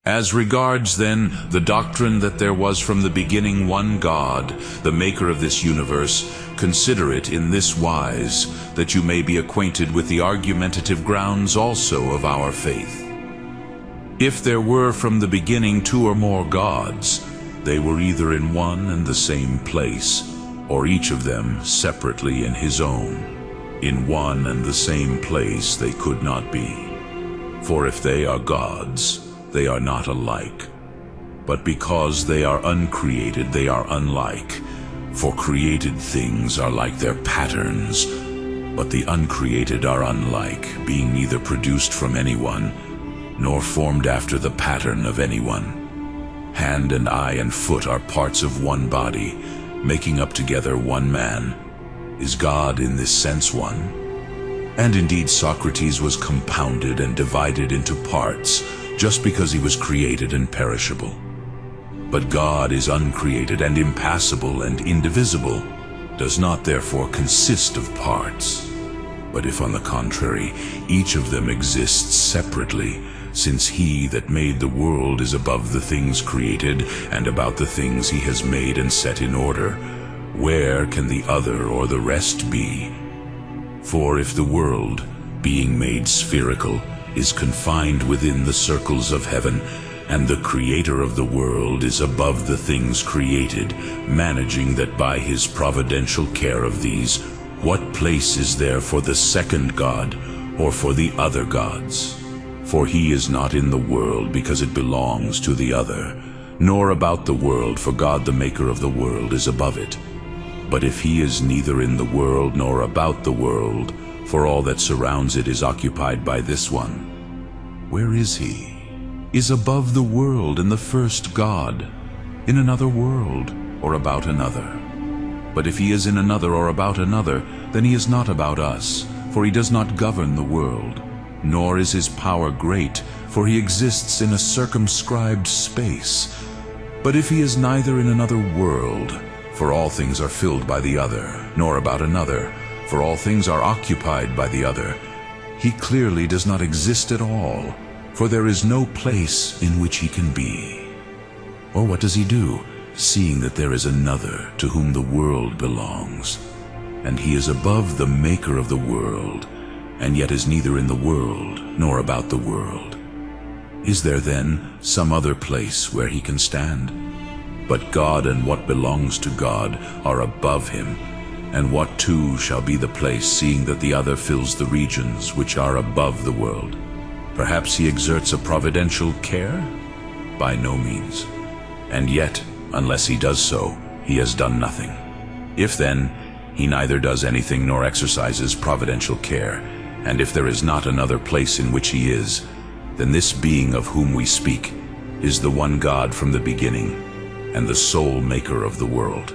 As regards, then, the doctrine that there was from the beginning one God, the maker of this universe, consider it in this wise, that you may be acquainted with the argumentative grounds also of our faith. If there were from the beginning two or more gods, they were either in one and the same place, or each of them separately in his own. In one and the same place they could not be. For if they are gods, they are not alike. But because they are uncreated, they are unlike. For created things are like their patterns, but the uncreated are unlike, being neither produced from anyone, nor formed after the pattern of anyone. Hand and eye and foot are parts of one body, making up together one man. Is God in this sense one? And indeed Socrates was compounded and divided into parts, just because he was created and perishable. But God is uncreated and impassible and indivisible, does not therefore consist of parts. But if on the contrary, each of them exists separately, since he that made the world is above the things created, and about the things he has made and set in order, where can the other or the rest be? For if the world, being made spherical, is confined within the circles of heaven, and the creator of the world is above the things created, managing that by his providential care of these, what place is there for the second God, or for the other gods? For he is not in the world because it belongs to the other, nor about the world, for God the maker of the world is above it. But if he is neither in the world nor about the world, for all that surrounds it is occupied by this one, where is he? Is above the world and the first God, in another world or about another. But if he is in another or about another, then he is not about us, for he does not govern the world, nor is his power great, for he exists in a circumscribed space. But if he is neither in another world, for all things are filled by the other, nor about another, for all things are occupied by the other, he clearly does not exist at all, for there is no place in which he can be. Or what does he do, seeing that there is another to whom the world belongs? And he is above the maker of the world, and yet is neither in the world nor about the world. Is there then some other place where he can stand? But God and what belongs to God are above him, and what too shall be the place, seeing that the other fills the regions which are above the world? Perhaps he exerts a providential care? By no means. And yet, unless he does so, he has done nothing. If then, he neither does anything nor exercises providential care, and if there is not another place in which he is, then this being of whom we speak is the one God from the beginning, and the sole maker of the world.